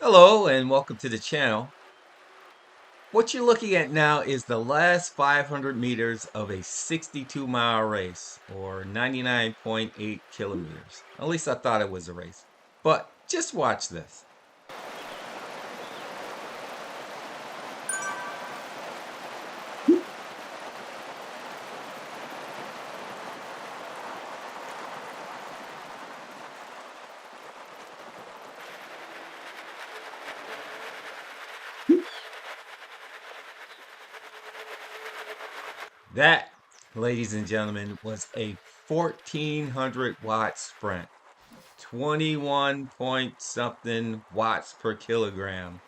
Hello and welcome to the channel. What you're looking at now is the last 500 meters of a 62-mile race, or 99.8 kilometers. At least I thought it was a race. But just watch this. That, ladies and gentlemen, was a 1400 watt sprint. 21 point something watts per kilogram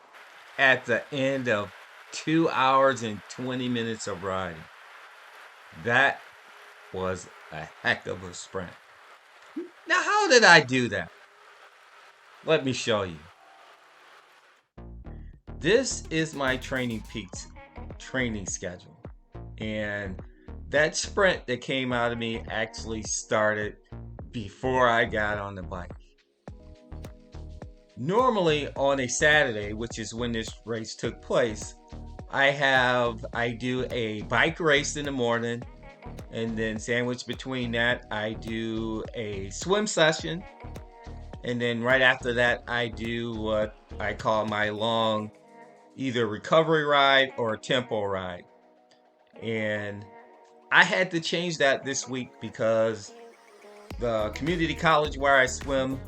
at the end of 2 hours and 20 minutes of riding. That was a heck of a sprint. Now, how did I do that? Let me show you. This is my Training Peaks training schedule. And that sprint that came out of me actually started before I got on the bike. Normally on a Saturday, which is when this race took place, I do a bike race in the morning, and then sandwiched between that I do a swim session, and then right after that I do what I call my long either recovery ride or tempo ride. And I had to change that this week because the community college where I swim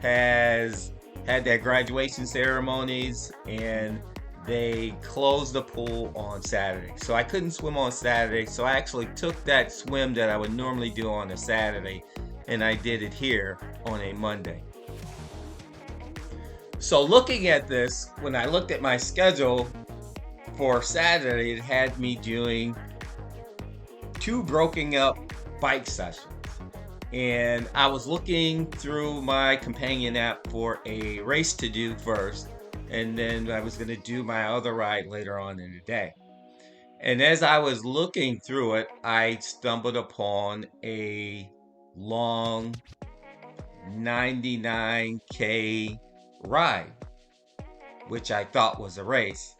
has had their graduation ceremonies, and they closed the pool on Saturday. So I couldn't swim on Saturday. So I actually took that swim that I would normally do on a Saturday and I did it here on a Monday. So looking at this, when I looked at my schedule for Saturday, it had me doing 2 broken up bike sessions. And I was looking through my companion app for a race to do first, and then I was going to do my other ride later on in the day. And as I was looking through it, I stumbled upon a long 99K ride, which I thought was a race.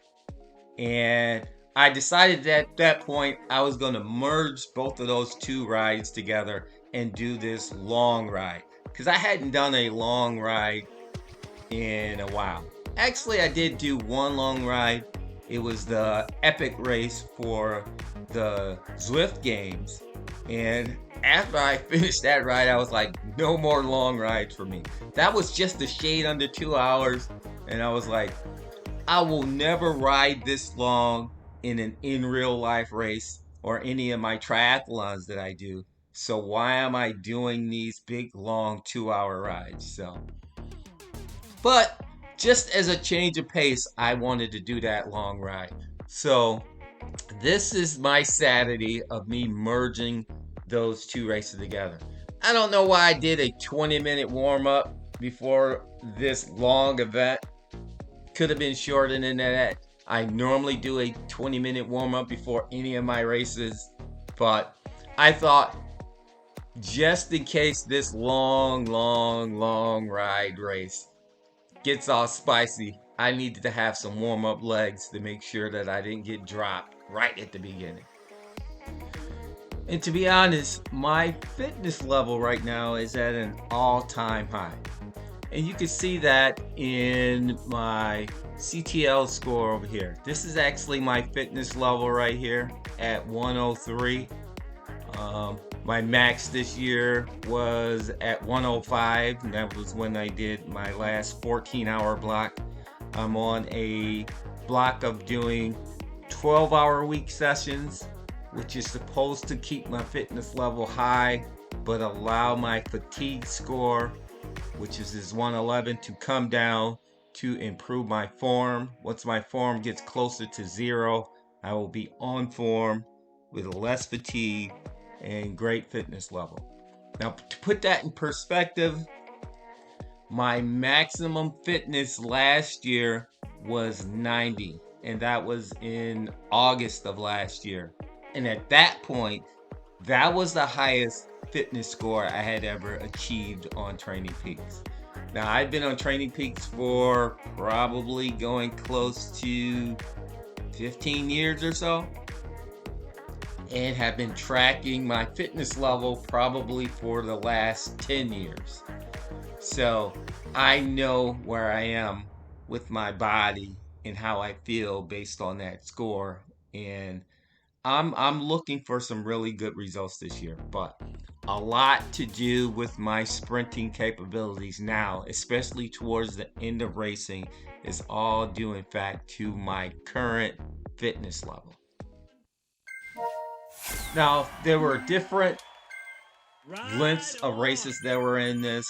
And I decided that at that point I was going to merge both of those 2 rides together and do this long ride, because I hadn't done a long ride in a while. Actually, I did do one long ride. It was the epic race for the Zwift games, and after I finished that ride I was like, no more long rides for me. That was just a shade under 2 hours, and I was like, I will never ride this long in real life race or any of my triathlons that I do. So why am I doing these big long 2-hour rides? But just as a change of pace, I wanted to do that long ride. So this is my Saturday of me merging those 2 races together. I don't know why I did a 20-minute warm up before this long event. Could have been shorter than that. I normally do a 20-minute warm up before any of my races, but I thought, just in case this long ride race gets all spicy, I needed to have some warm-up legs to make sure that I didn't get dropped right at the beginning. And to be honest, my fitness level right now is at an all-time high. And you can see that in my CTL score over here. This is actually my fitness level right here at 103. My max this year was at 105, and that was when I did my last 14-hour block. I'm on a block of doing 12-hour week sessions, which is supposed to keep my fitness level high, but allow my fatigue score, which is this 111, to come down to improve my form. Once my form gets closer to 0, I will be on form with less fatigue and great fitness level. Now, to put that in perspective, my maximum fitness last year was 90, and that was in August of last year. And at that point, that was the highest fitness score I had ever achieved on Training Peaks. Now, I've been on Training Peaks for probably going close to 15 years or so, and have been tracking my fitness level probably for the last 10 years. So I know where I am with my body and how I feel based on that score. And I'm looking for some really good results this year, but a lot to do with my sprinting capabilities now, especially towards the end of racing, is all due in fact to my current fitness level. Now, there were different lengths of races that were in this.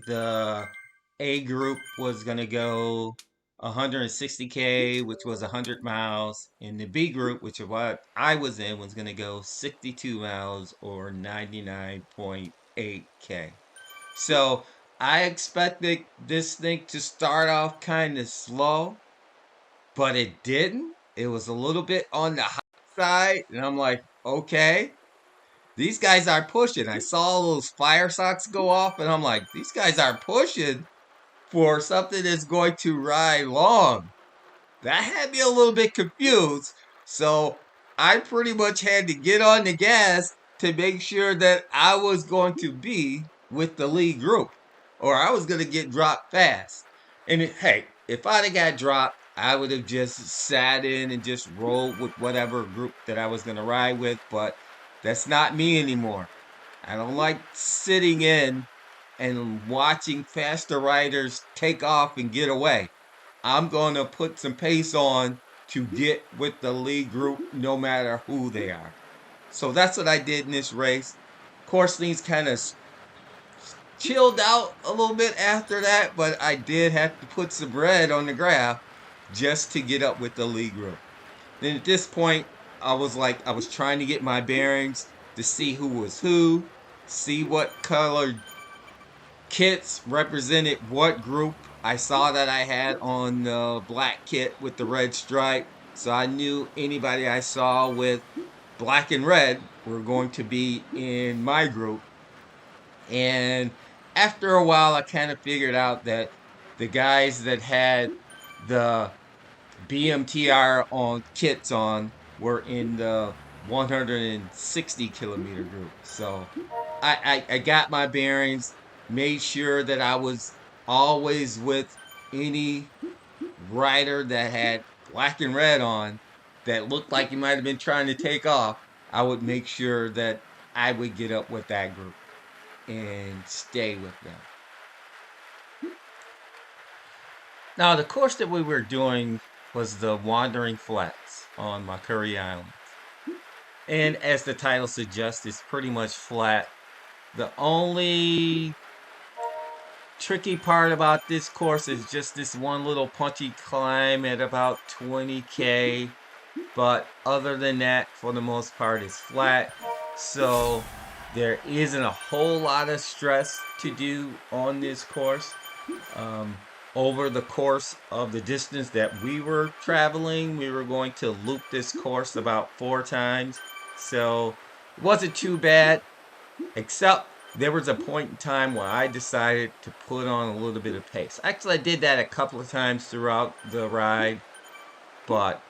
The A group was going to go 160K, which was 100 miles. And the B group, which is what I was in, was going to go 62 miles or 99.8K. So I expected this thing to start off kind of slow, but it didn't. It was a little bit on the high side. And I'm like, okay, these guys are pushing. I saw those fire socks go off, and I'm like, these guys are pushing for something that's going to ride long. That had me a little bit confused. So I pretty much had to get on the gas to make sure that I was going to be with the lead group, or I was going to get dropped fast. And hey, if I'd have got dropped, I would have just sat in and just rolled with whatever group that I was going to ride with. But that's not me anymore. I don't like sitting in and watching faster riders take off and get away. I'm going to put some pace on to get with the lead group no matter who they are. So that's what I did in this race. Of course, things kind of chilled out a little bit after that, but I did have to put some bread on the graph just to get up with the lead group. Then at this point, I was trying to get my bearings to see who was who, see what color kits represented what group. I saw that I had on the black kit with the red stripe, so I knew anybody I saw with black and red were going to be in my group. And after a while, I kind of figured out that the guys that had the BMTR on kits on were in the 160 kilometer group. So I got my bearings, made sure that I was always with any rider that had black and red on that looked like he might have been trying to take off. I would make sure that I would get up with that group and stay with them. Now, the course that we were doing was the Wandering Flats on Makuri Island. And as the title suggests, it's pretty much flat. The only tricky part about this course is just this one little punchy climb at about 20K. But other than that, for the most part, it's flat. So there isn't a whole lot of stress to do on this course. Over the course of the distance that we were traveling, we were going to loop this course about 4 times. So it wasn't too bad, except there was a point in time where I decided to put on a little bit of pace. Actually, I did that a couple of times throughout the ride, but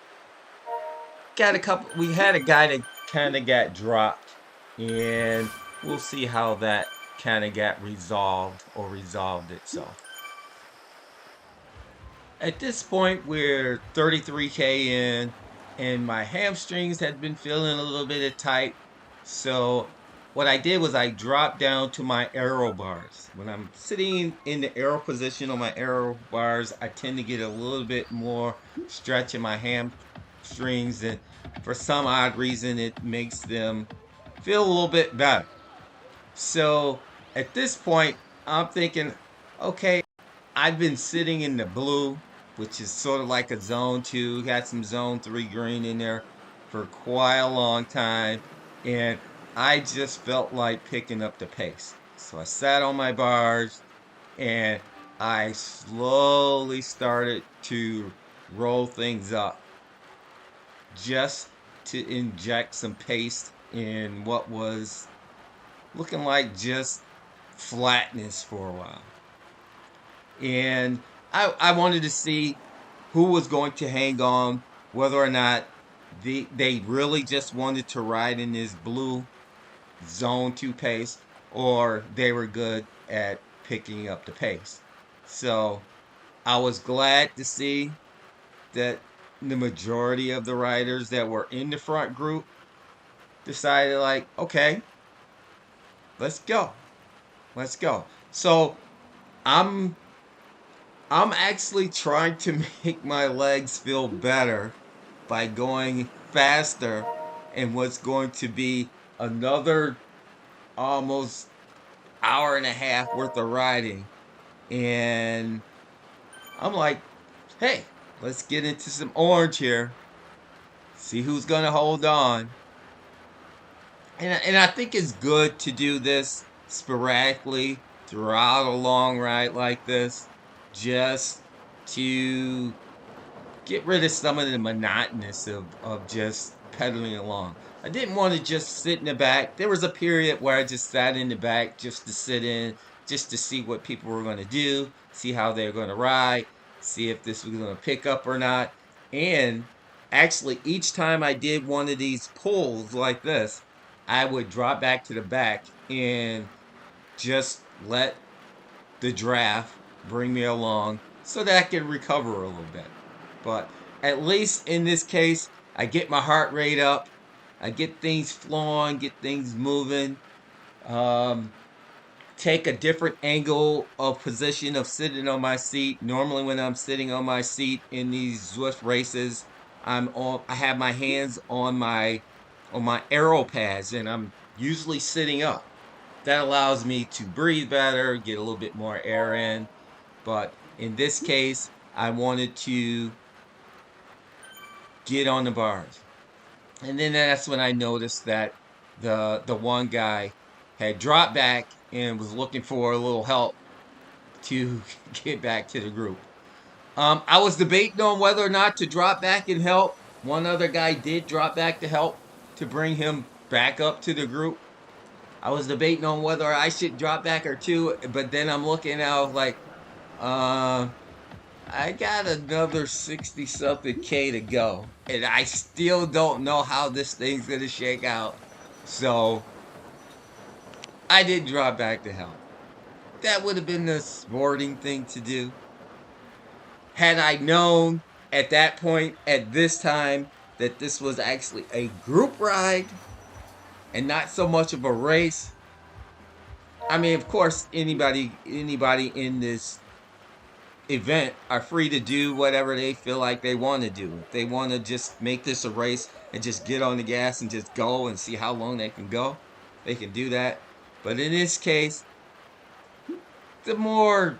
we had a guy that kind of got dropped, and we'll see how that kind of got resolved or resolved itself. At this point, we're 33K in, and my hamstrings had been feeling a little bit tight. So what I did was I dropped down to my aero bars. When I'm sitting in the aero position on my aero bars, I tend to get a little bit more stretch in my hamstrings, and for some odd reason, it makes them feel a little bit better. So at this point, I'm thinking, okay, I've been sitting in the blue, which is sort of like a zone 2, got some zone 3 green in there for quite a long time. And I just felt like picking up the pace. So I sat on my bars and I slowly started to roll things up just to inject some pace in what was looking like just flatness for a while. And I wanted to see who was going to hang on, whether or not they really just wanted to ride in this blue zone 2 pace, or they were good at picking up the pace. So I was glad to see that the majority of the riders that were in the front group decided, like, okay, let's go. Let's go. So I'm I'm actually trying to make my legs feel better by going faster in what's going to be another almost hour and a half worth of riding. And I'm like, hey, let's get into some orange here. See who's gonna hold on. And I think it's good to do this sporadically throughout a long ride like this, just to get rid of some of the monotonous of just pedaling along. I didn't want to just sit in the back. There was a period where I just sat in the back just to sit in, just to see what people were going to do, see how they're going to ride, see if this was going to pick up or not. And actually, each time I did one of these pulls like this, I would drop back to the back and just let the draft bring me along so that I can recover a little bit. But at least in this case, I get my heart rate up, I get things flowing, get things moving, um, take a different angle of position of sitting on my seat. Normally, when I'm sitting on my seat in these Zwift races, I have my hands on my arrow pads, and I'm usually sitting up. That allows me to breathe better, get a little bit more air in. But in this case, I wanted to get on the bars. And then that's when I noticed that the one guy had dropped back and was looking for a little help to get back to the group. I was debating on whether or not to drop back and help. One other guy did drop back to help to bring him back up to the group. I was debating on whether I should drop back or two, but then I'm looking out like, uh, I got another 60 something K to go, and I still don't know how this thing's gonna shake out. So I did drop back to help. That would have been the sporting thing to do. Had I known at that point, at this time, that this was actually a group ride and not so much of a race. I mean, of course, anybody in this event are free to do whatever they feel like they want to do. If they want to just make this a race and just get on the gas and just go and see how long they can go, they can do that. But in this case, the more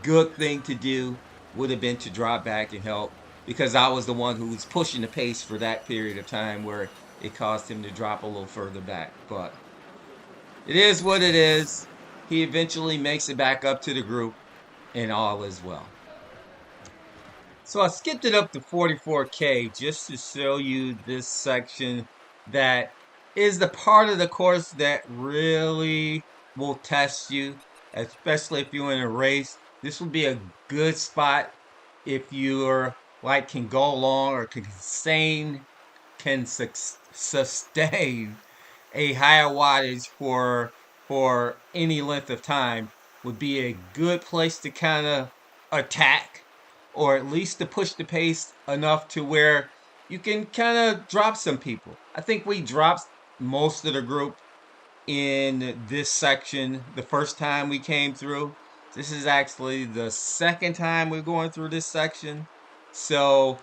good thing to do would have been to drop back and help, because I was the one who was pushing the pace for that period of time where it caused him to drop a little further back. But it is what it is. He eventually makes it back up to the group, and all is well. So I skipped it up to 44K just to show you this section that is the part of the course that really will test you, especially if you're in a race. This would be a good spot if you're like can go along or can sustain a higher wattage for any length of time. Would be a good place to kind of attack, or at least to push the pace enough to where you can kind of drop some people. I think we dropped most of the group in this section the first time we came through. This is actually the second time we're going through this section. So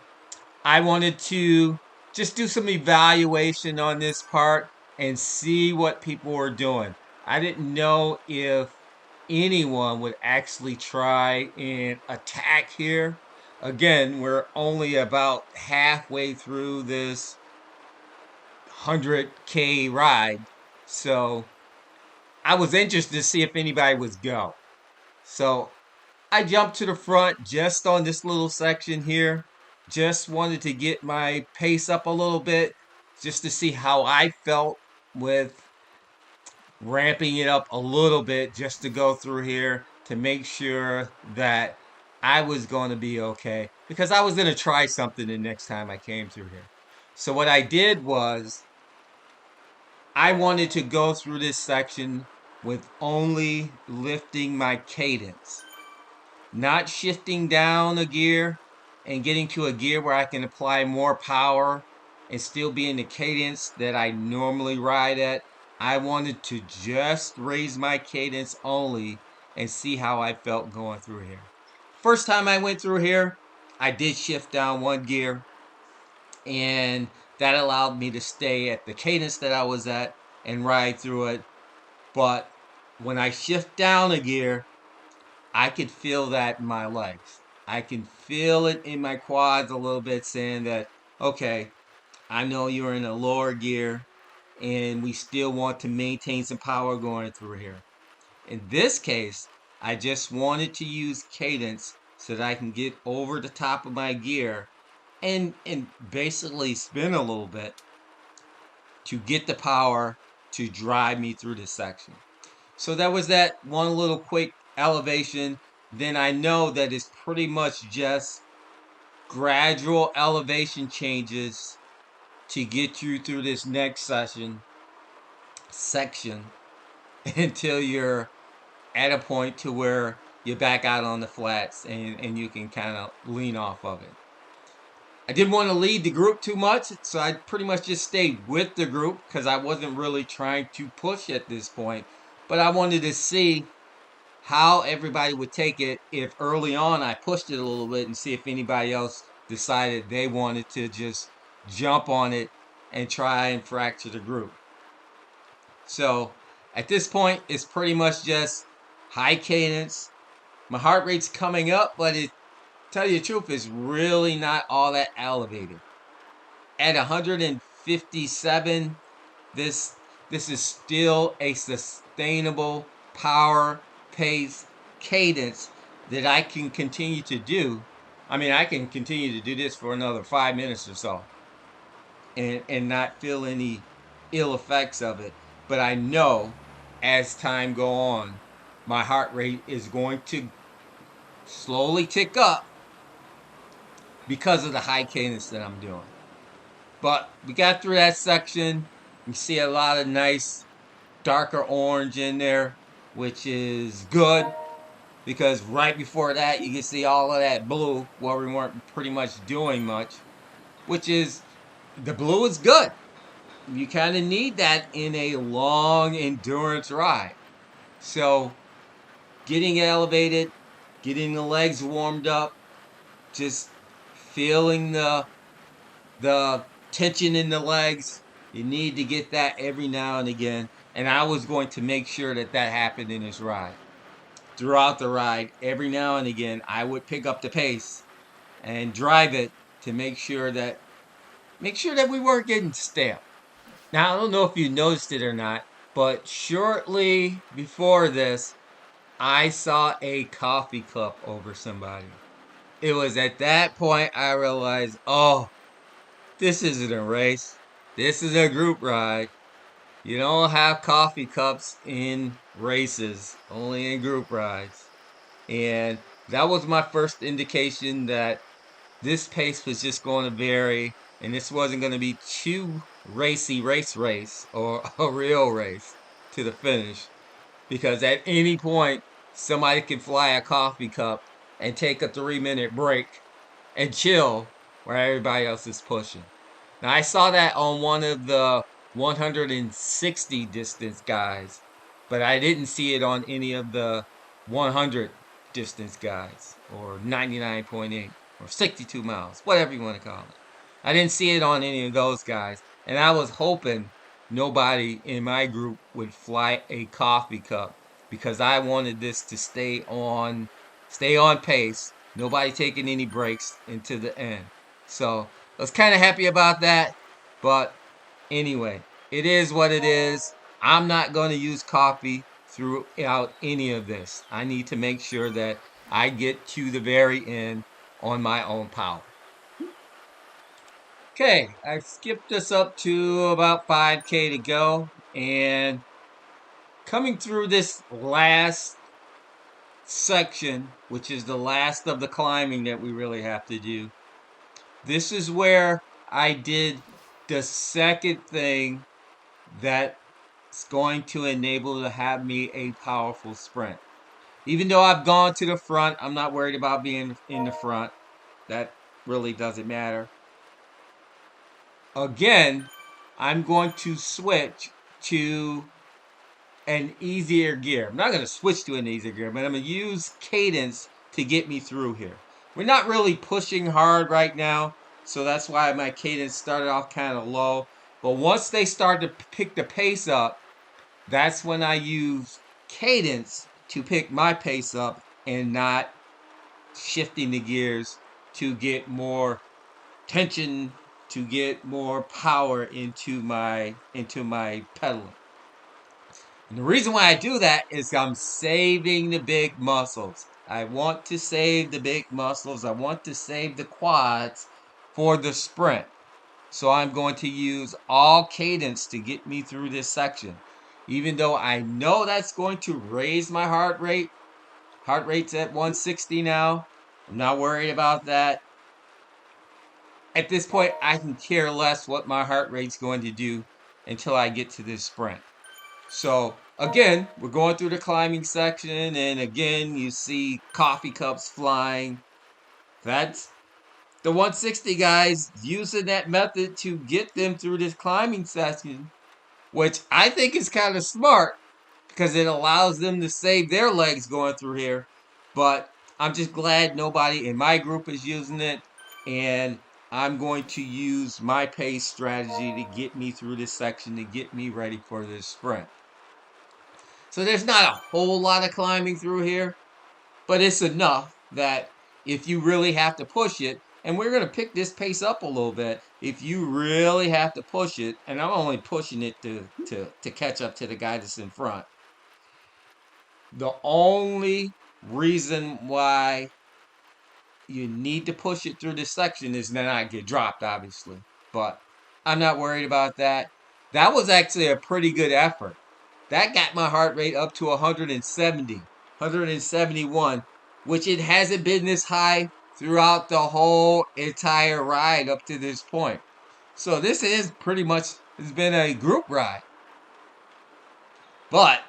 I wanted to just do some evaluation on this part and see what people were doing. I didn't know if anyone would actually try and attack here. Again, we're only about halfway through this 100K ride. So I was interested to see if anybody was go. So I jumped to the front just on this little section here. Just wanted to get my pace up a little bit just to see how I felt with ramping it up a little bit just to go through here. to make sure that I was going to be okay, because I was going to try something the next time I came through here. So what I did was I wanted to go through this section with only lifting my cadence, not shifting down a gear and getting to a gear where I can apply more power and still be in the cadence that I normally ride at. I wanted to just raise my cadence only and see how I felt going through here. First time I went through here, I did shift down one gear, and that allowed me to stay at the cadence that I was at and ride through it. But when I shift down a gear, I could feel that in my legs. I can feel it in my quads a little bit, saying that, okay, I know you're in a lower gear and we still want to maintain some power going through here. In this case, I just wanted to use cadence so that I can get over the top of my gear and basically spin a little bit to get the power to drive me through this section. So that was that one little quick elevation. Then I know that it's pretty much just gradual elevation changes to get you through this next section until you're at a point to where you're back out on the flats and you can kind of lean off of it. I didn't want to lead the group too much, so I pretty much just stayed with the group because I wasn't really trying to push at this point. But I wanted to see how everybody would take it if early on I pushed it a little bit and see if anybody else decided they wanted to just jump on it and try and fracture the group. So at this point, it's pretty much just high cadence. My heart rate's coming up, but it, tell you the truth, is really not all that elevated. At 157, this is still a sustainable power pace cadence that I can continue to do. I mean, I can continue to do this for another 5 minutes or so and not feel any ill effects of it. But I know as time go on, my heart rate is going to slowly tick up because of the high cadence that I'm doing. But we got through that section. You see a lot of nice darker orange in there, which is good because right before that you can see all of that blue where we weren't pretty much doing much, which is, the blue is good. You kind of need that in a long endurance ride. So getting elevated, getting the legs warmed up, just feeling the tension in the legs. You need to get that every now and again. And I was going to make sure that that happened in this ride. Throughout the ride, every now and again, I would pick up the pace and drive it to make sure that we weren't getting stale. Now, I don't know if you noticed it or not, but shortly before this, I saw a coffee cup over somebody. It was at that point I realized, oh, this isn't a race. This is a group ride. You don't have coffee cups in races, only in group rides. And that was my first indication that this pace was just going to vary and this wasn't going to be too racy race or a real race to the finish. Because at any point, somebody can fly a coffee cup and take a 3-minute break and chill where everybody else is pushing. Now, I saw that on one of the 160 distance guys, but I didn't see it on any of the 100 distance guys, or 99.8, or 62 miles, whatever you want to call it. I didn't see it on any of those guys, and I was hoping nobody in my group would fly a coffee cup because I wanted this to stay on pace. Nobody taking any breaks into the end. So I was kind of happy about that. But anyway, it is what it is. I'm not going to use coffee throughout any of this. I need to make sure that I get to the very end on my own power. Okay, I skipped us up to about 5K to go. And coming through this last section, which is the last of the climbing that we really have to do, this is where I did the second thing that's going to enable to have me a powerful sprint. Even though I've gone to the front, I'm not worried about being in the front. That really doesn't matter. Again, I'm going to switch to an easier gear. I'm not going to switch to an easier gear, but I'm going to use cadence to get me through here. We're not really pushing hard right now, so that's why my cadence started off kind of low. But once they start to pick the pace up, that's when I use cadence to pick my pace up and not shifting the gears to get more tension, to get more power into my pedaling. And the reason why I do that is I'm saving the big muscles. I want to save the big muscles. I want to save the quads for the sprint. So I'm going to use all cadence to get me through this section. Even though I know that's going to raise my heart rate. Heart rate's at 160 now. I'm not worried about that. At this point, I can care less what my heart rate's going to do until I get to this sprint. So again, we're going through the climbing section, and again, you see coffee cups flying. That's the 160 guys using that method to get them through this climbing section, which I think is kind of smart because it allows them to save their legs going through here. But I'm just glad nobody in my group is using it, and I'm going to use my pace strategy to get me through this section, to get me ready for this sprint. So there's not a whole lot of climbing through here, but it's enough that if you really have to push it, and we're going to pick this pace up a little bit, if you really have to push it, and I'm only pushing it to catch up to the guy that's in front. The only reason why you need to push it through this section is to not get dropped, obviously. But I'm not worried about that. That was actually a pretty good effort. That got my heart rate up to 170, 171, which it hasn't been this high throughout the whole entire ride up to this point. So this is pretty much, has been a group ride. But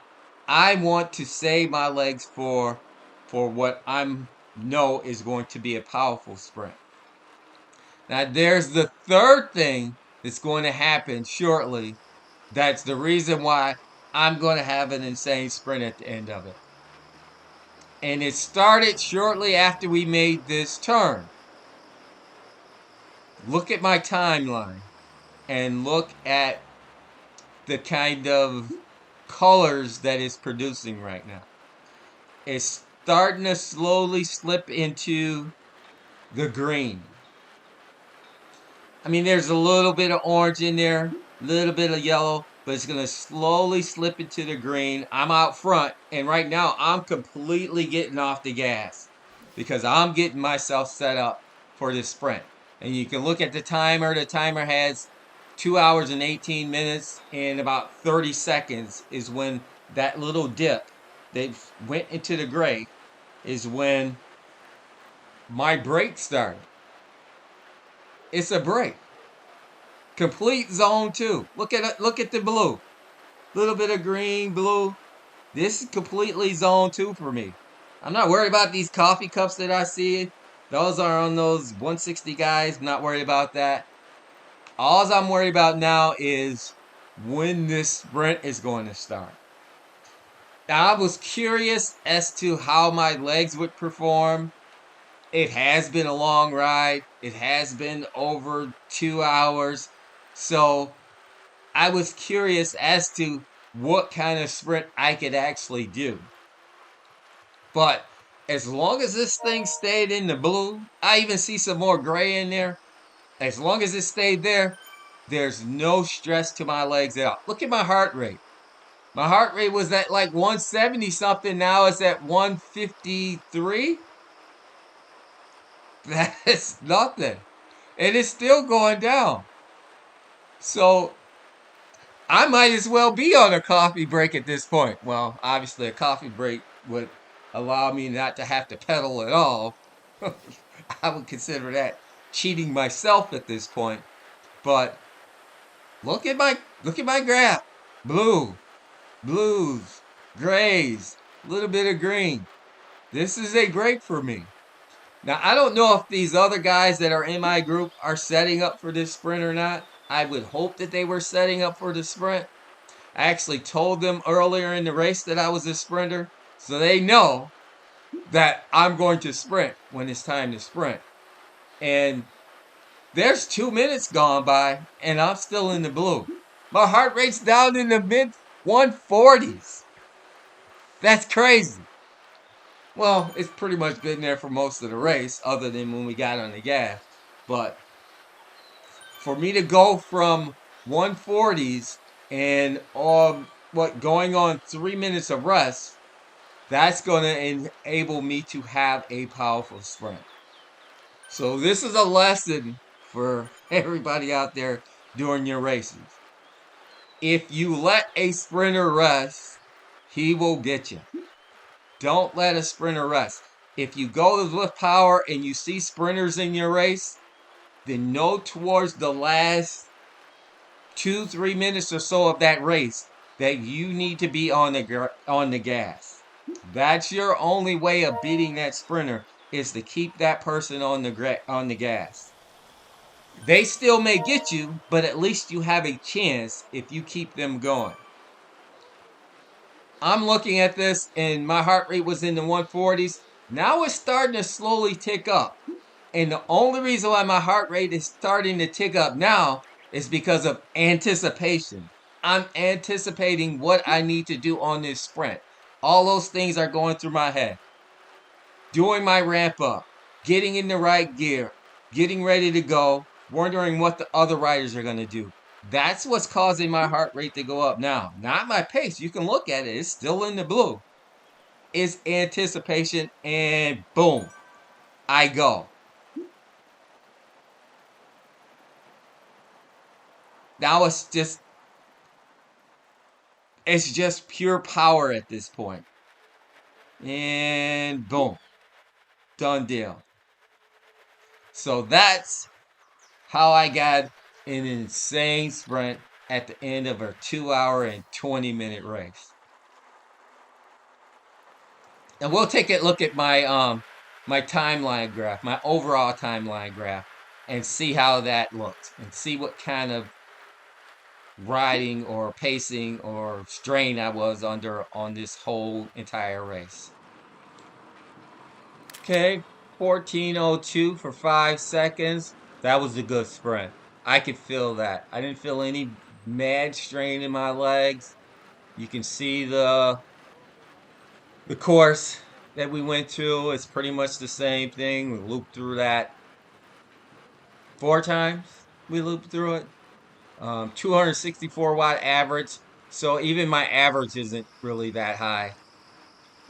I want to save my legs for what I know is going to be a powerful sprint. Now there's the third thing that's going to happen shortly. That's the reason why I'm going to have an insane sprint at the end of it. And it started shortly after we made this turn. Look at my timeline and look at the kind of colors that it's producing right now. It's starting to slowly slip into the green. I mean, there's a little bit of orange in there, a little bit of yellow, but it's going to slowly slip into the green. I'm out front, and right now I'm completely getting off the gas because I'm getting myself set up for this sprint. And you can look at the timer. The timer has 2 hours and 18 minutes, and about 30 seconds is when that little dip that went into the gray is when my break started. It's a break. Complete zone 2. Look at it. Look at the blue. Little bit of green, blue. This is completely zone 2 for me. I'm not worried about these coffee cups that I see. Those are on those 160 guys. I'm not worried about that. All I'm worried about now is when this sprint is going to start. Now, I was curious as to how my legs would perform. It has been a long ride. It has been over 2 hours. So I was curious as to what kind of sprint I could actually do. But as long as this thing stayed in the blue, I even see some more gray in there. As long as it stayed there, there's no stress to my legs at all. Look at my heart rate. My heart rate was at like 170 something. Now it's at 153. That's nothing. And it's still going down. So I might as well be on a coffee break at this point. Well, obviously a coffee break would allow me not to have to pedal at all, I would consider that cheating myself at this point. But look at my graph. Blue, blues, grays, a little bit of green. This is a great for me. Now, I don't know if these other guys that are in my group are setting up for this sprint or not. I would hope that they were setting up for the sprint. I actually told them earlier in the race that I was a sprinter, so they know that I'm going to sprint when it's time to sprint. And there's 2 minutes gone by, and I'm still in the blue. My heart rate's down in the mid 140s. That's crazy. Well, it's pretty much been there for most of the race, other than when we got on the gas. But for me to go from 140s and going on 3 minutes of rest, that's going to enable me to have a powerful sprint. So this is a lesson for everybody out there during your races. If you let a sprinter rest, he will get you. Don't let a sprinter rest. If you go with power and you see sprinters in your race, then know towards the last 2-3 minutes or so of that race that you need to be on the gas. That's your only way of beating that sprinter, is to keep that person on the gas. They still may get you, but at least you have a chance if you keep them going. I'm looking at this and my heart rate was in the 140s. Now it's starting to slowly tick up. And the only reason why my heart rate is starting to tick up now is because of anticipation. I'm anticipating what I need to do on this sprint. All those things are going through my head. Doing my ramp up, getting in the right gear, getting ready to go, wondering what the other riders are going to do. That's what's causing my heart rate to go up now. Not my pace. You can look at it. It's still in the blue. It's anticipation, and boom, I go. Now it's just pure power at this point. And boom, done deal. So that's how I got an insane sprint at the end of a 2-hour and 20-minute race. And we'll take a look at my my timeline graph, my overall timeline graph, and see how that looked, and see what kind of riding or pacing or strain I was under on this whole entire race. Okay, 14:02 for 5 seconds. That was a good sprint. I could feel that. I didn't feel any mad strain in my legs. You can see the course that we went through. It's pretty much the same thing. We looped through that 4 times. We looped through it. 264 watt average. So even my average isn't really that high.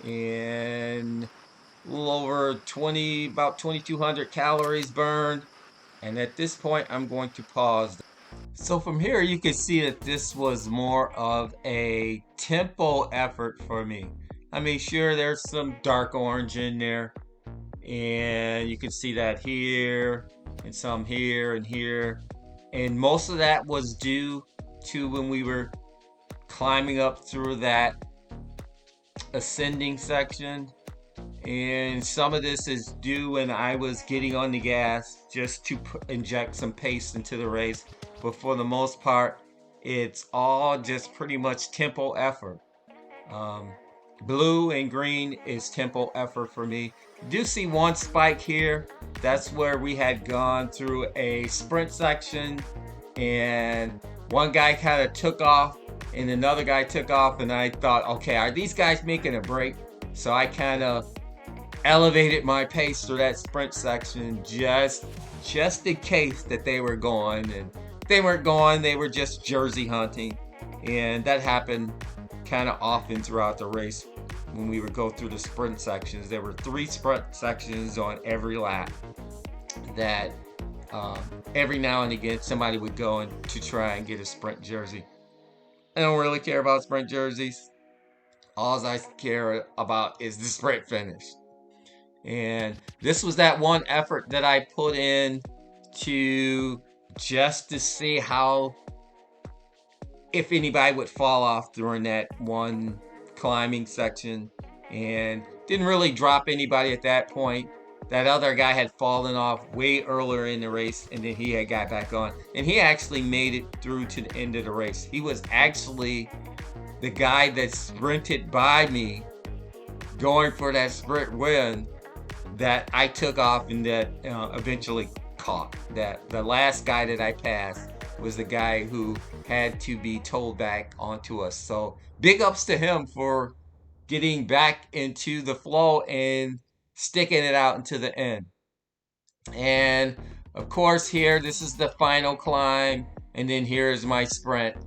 And a little over about 2,200 calories burned. And at this point, I'm going to pause. So from here, you can see that this was more of a tempo effort for me. I mean, sure, there's some dark orange in there. And you can see that here, and some here and here. And most of that was due to when we were climbing up through that ascending section. And some of this is due when I was getting on the gas just to inject some pace into the race. But for the most part, it's all just pretty much tempo effort. Blue and green is tempo effort for me. You do see one spike here. That's where we had gone through a sprint section and one guy kind of took off and another guy took off, and I thought, okay, are these guys making a break? So I kind of elevated my pace through that sprint section just in case that they were going. And they weren't going, they were just jersey hunting. And that happened kind of often throughout the race when we would go through the sprint sections. There were 3 sprint sections on every lap that every now and again somebody would go to try and get a sprint jersey. I don't really care about sprint jerseys. All I care about is the sprint finish. And this was that one effort that I put in to just to see how, if anybody would fall off during that one climbing section, and didn't really drop anybody at that point. That other guy had fallen off way earlier in the race, and then he had got back on, and he actually made it through to the end of the race. He was actually the guy that sprinted by me going for that sprint win that I took off and that eventually caught. That the last guy that I passed was the guy who had to be towed back onto us. So big ups to him for getting back into the flow and sticking it out into the end. And of course here, this is the final climb, and then here's my sprint.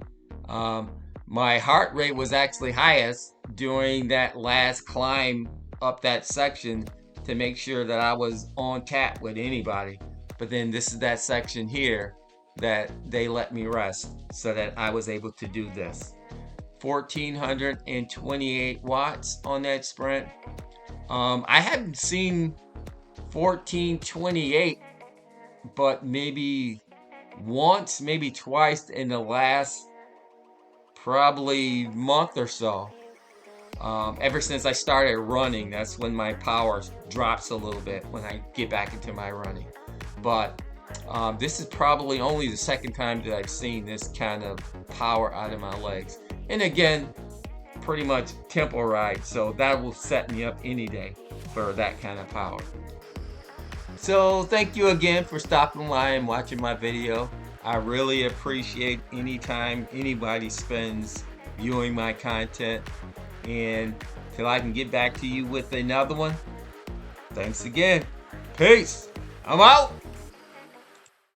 My heart rate was actually highest during that last climb up that section to make sure that I was on tap with anybody. But then this is that section here that they let me rest so that I was able to do this. 1428 watts on that sprint. I hadn't seen 1428 but maybe once, maybe twice in the last probably month or so. Ever since I started running, that's when my power drops a little bit when I get back into my running. But this is probably only the second time that I've seen this kind of power out of my legs. And again, pretty much tempo ride, so that will set me up any day for that kind of power. So thank you again for stopping by and watching my video. I really appreciate any time anybody spends viewing my content. And till I can get back to you with another one, thanks again. Peace. I'm out.